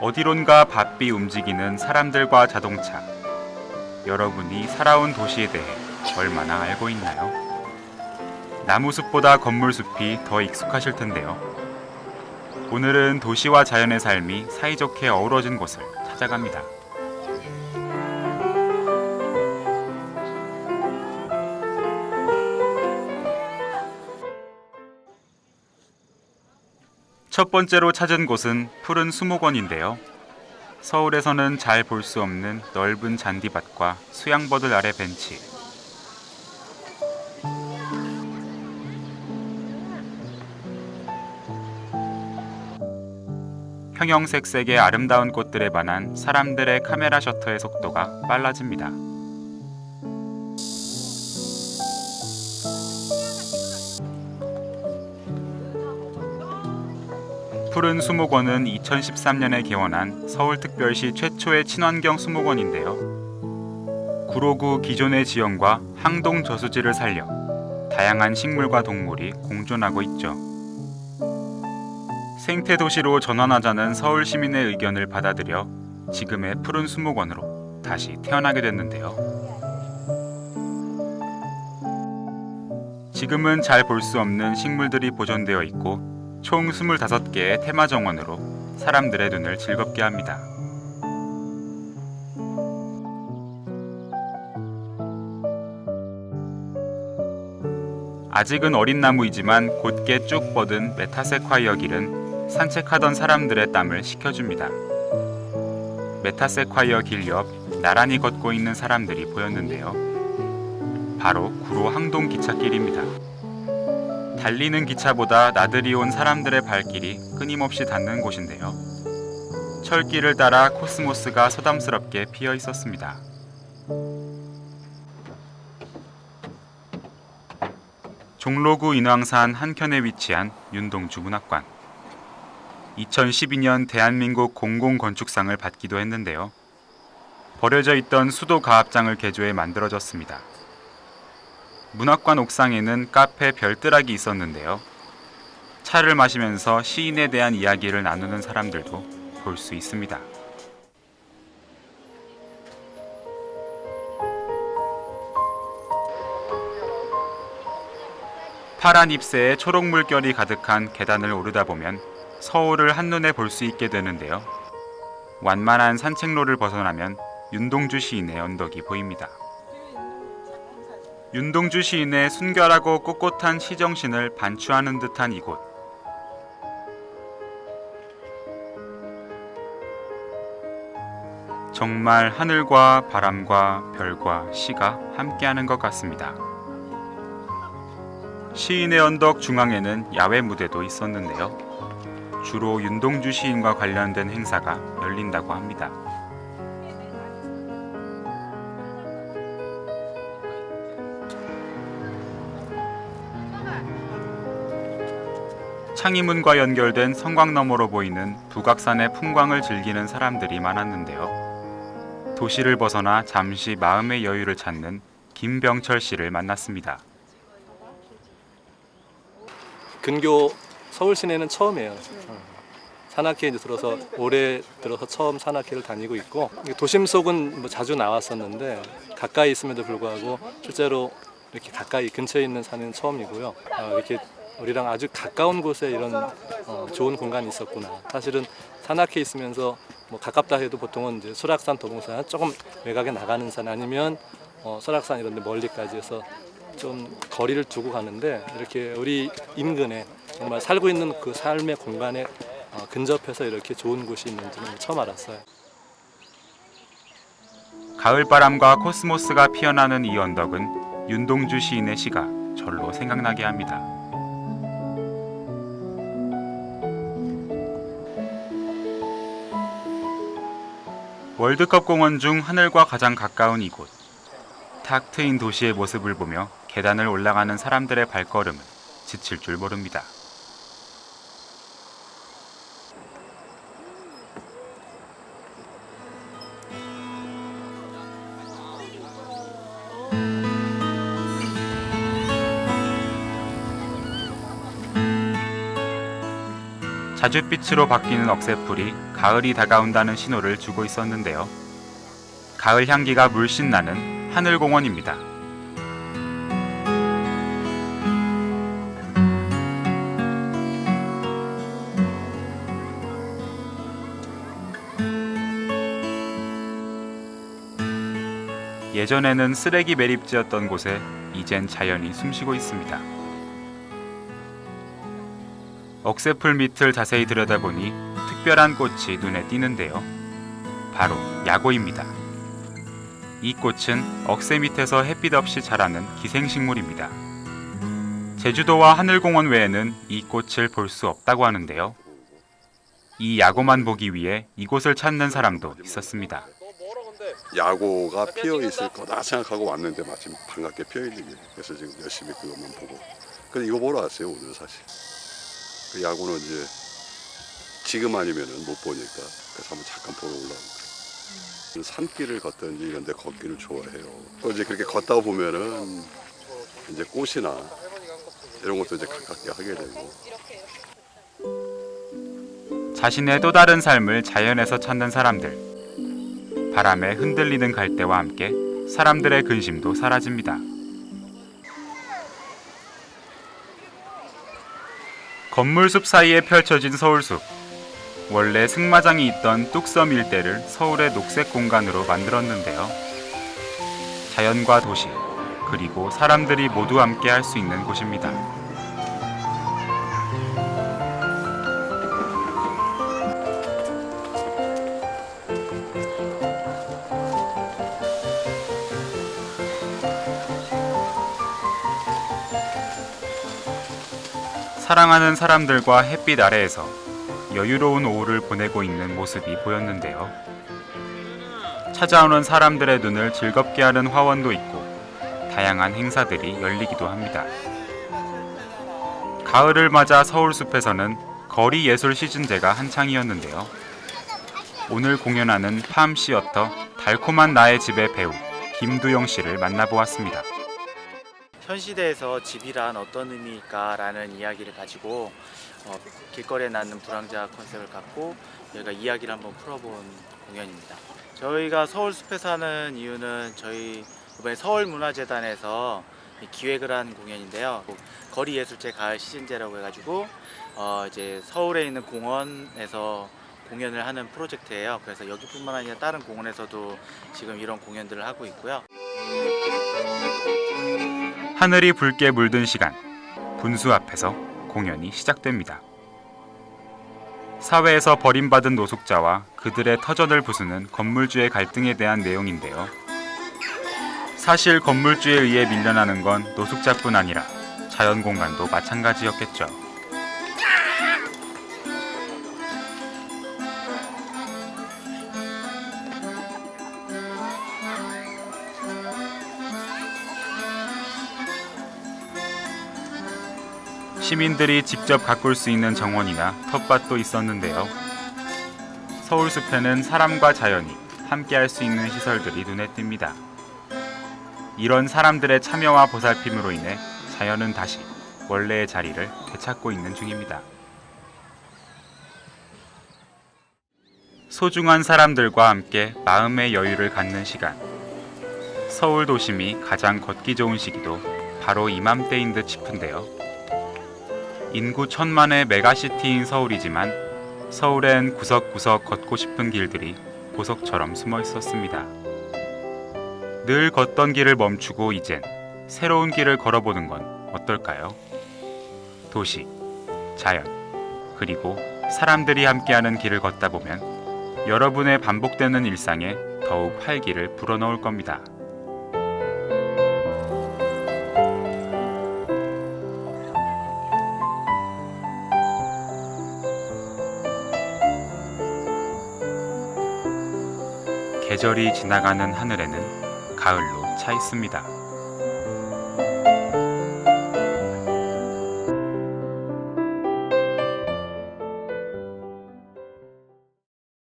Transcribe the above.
어디론가 바삐 움직이는 사람들과 자동차. 여러분이 살아온 도시에 대해 얼마나 알고 있나요? 나무숲보다 건물숲이 더 익숙하실 텐데요. 오늘은 도시와 자연의 삶이 사이좋게 어우러진 곳을 찾아갑니다. 첫 번째로 찾은 곳은 푸른 수목원인데요. 서울에서는 잘 볼 수 없는 넓은 잔디밭과 수양버들 아래 벤치. 형형색색의 아름다운 꽃들에 반한 사람들의 카메라 셔터의 속도가 빨라집니다. 푸른 수목원은 2013년에 개원한 서울특별시 최초의 친환경 수목원인데요. 구로구 기존의 지형과 항동 저수지를 살려 다양한 식물과 동물이 공존하고 있죠. 생태도시로 전환하자는 서울 시민의 의견을 받아들여 지금의 푸른 수목원으로 다시 태어나게 됐는데요. 지금은 잘 볼 수 없는 식물들이 보존되어 있고 총 25개의 테마 정원으로 사람들의 눈을 즐겁게 합니다. 아직은 어린 나무이지만 곧게 쭉 뻗은 메타세콰이어 길은 산책하던 사람들의 땀을 식혀줍니다. 메타세콰이어 길 옆 나란히 걷고 있는 사람들이 보였는데요. 바로 구로 항동 기찻길입니다. 달리는 기차보다 나들이 온 사람들의 발길이 끊임없이 닿는 곳인데요. 철길을 따라 코스모스가 소담스럽게 피어 있었습니다. 종로구 인왕산 한켠에 위치한 윤동주 문학관. 2012년 대한민국 공공건축상을 받기도 했는데요. 버려져 있던 수도 가합장을 개조해 만들어졌습니다. 문학관 옥상에는 카페 별뜨락이 있었는데요. 차를 마시면서 시인에 대한 이야기를 나누는 사람들도 볼 수 있습니다. 파란 잎새에 초록 물결이 가득한 계단을 오르다 보면 서울을 한눈에 볼 수 있게 되는데요. 완만한 산책로를 벗어나면 윤동주 시인의 언덕이 보입니다. 윤동주 시인의 순결하고 꼿꼿한 시정신을 반추하는 듯한 이곳. 정말 하늘과 바람과 별과 시가 함께하는 것 같습니다. 시인의 언덕 중앙에는 야외 무대도 있었는데요. 주로 윤동주 시인과 관련된 행사가 열린다고 합니다. 창의문과 연결된 성곽 너머로 보이는 북악산의 풍광을 즐기는 사람들이 많았는데요. 도시를 벗어나 잠시 마음의 여유를 찾는 김병철 씨를 만났습니다. 근교 서울 시내는 처음이에요. 산악회에 들어서 올해 들어서 처음 산악회를 다니고 있고, 도심 속은 뭐 자주 나왔었는데 가까이 있음에도 불구하고 실제로 이렇게 가까이 근처에 있는 산은 처음이고요. 이렇게 우리랑 아주 가까운 곳에 이런 좋은 공간이 있었구나. 사실은 산악회 있으면서 뭐 가깝다 해도 보통은 이제 설악산, 도봉산 조금 외곽에 나가는 산 아니면 설악산 이런 데 멀리까지 해서 좀 거리를 두고 가는데, 이렇게 우리 인근에 정말 살고 있는 그 삶의 공간에 근접해서 이렇게 좋은 곳이 있는지는 처음 알았어요. 가을바람과 코스모스가 피어나는 이 언덕은 윤동주 시인의 시가 절로 생각나게 합니다. 월드컵 공원 중 하늘과 가장 가까운 이곳. 탁 트인 도시의 모습을 보며 계단을 올라가는 사람들의 발걸음은 지칠 줄 모릅니다. 자줏빛으로 바뀌는 억새풀이 가을이 다가온다는 신호를 주고 있었는데요. 가을 향기가 물씬 나는 하늘공원입니다. 예전에는 쓰레기 매립지였던 곳에 이젠 자연이 숨쉬고 있습니다. 억새풀 밑을 자세히 들여다보니 특별한 꽃이 눈에 띄는데요. 바로 야고입니다. 이 꽃은 억새 밑에서 햇빛 없이 자라는 기생식물입니다. 제주도와 하늘공원 외에는 이 꽃을 볼 수 없다고 하는데요. 이 야고만 보기 위해 이곳을 찾는 사람도 있었습니다. 야고가 피어 있을 거다 생각하고 왔는데 마침 반갑게 피어 있는 게, 그래서 지금 열심히 그것만 보고. 근데 이거 보러 왔어요 오늘 사실. 그 야고는 이제 지금 아니면은 못 보니까 그래서 한번 잠깐 보러 올라온 거예요. 산길을 걷든지 이런 데 걷기를 좋아해요. 또 이제 그렇게 걷다 보면은 이제 꽃이나 이런 것도 이제 가깝게 하게 되고. 자신의 또 다른 삶을 자연에서 찾는 사람들. 바람에 흔들리는 갈대와 함께 사람들의 근심도 사라집니다. 건물숲 사이에 펼쳐진 서울숲. 원래 승마장이 있던 뚝섬 일대를 서울의 녹색 공간으로 만들었는데요. 자연과 도시, 그리고 사람들이 모두 함께 할 수 있는 곳입니다. 사랑하는 사람들과 햇빛 아래에서 여유로운 오후를 보내고 있는 모습이 보였는데요. 찾아오는 사람들의 눈을 즐겁게 하는 화원도 있고 다양한 행사들이 열리기도 합니다. 가을을 맞아 서울숲에서는 거리 예술 시즌제가 한창이었는데요. 오늘 공연하는 팜 시어터 달콤한 나의 집의 배우 김두영 씨를 만나보았습니다. 현 시대에서 집이란 어떤 의미일까라는 이야기를 가지고 길거리에 낳는 불황자 컨셉을 갖고 저희가 이야기를 한번 풀어본 공연입니다. 저희가 서울숲에서 하는 이유는 저희 이번에 서울문화재단에서 기획을 한 공연인데요. 거리예술제 가을 시즌제라고 해가지고 이제 서울에 있는 공원에서 공연을 하는 프로젝트예요. 그래서 여기뿐만 아니라 다른 공원에서도 지금 이런 공연들을 하고 있고요. 하늘이 붉게 물든 시간, 분수 앞에서 공연이 시작됩니다. 사회에서 버림받은 노숙자와 그들의 터전을 부수는 건물주의 갈등에 대한 내용인데요. 사실 건물주에 의해 밀려나는 건 노숙자뿐 아니라 자연공간도 마찬가지였겠죠. 시민들이 직접 가꿀 수 있는 정원이나 텃밭도 있었는데요. 서울숲에는 사람과 자연이 함께할 수 있는 시설들이 눈에 띕니다. 이런 사람들의 참여와 보살핌으로 인해 자연은 다시 원래의 자리를 되찾고 있는 중입니다. 소중한 사람들과 함께 마음의 여유를 갖는 시간. 서울 도심이 가장 걷기 좋은 시기도 바로 이맘때인 듯 싶은데요. 인구 1000만의 메가시티인 서울이지만 서울엔 구석구석 걷고 싶은 길들이 보석처럼 숨어 있었습니다. 늘 걷던 길을 멈추고 이젠 새로운 길을 걸어보는 건 어떨까요? 도시, 자연, 그리고 사람들이 함께하는 길을 걷다 보면 여러분의 반복되는 일상에 더욱 활기를 불어넣을 겁니다. 계절이 지나가는 하늘에는 가을로 차 있습니다.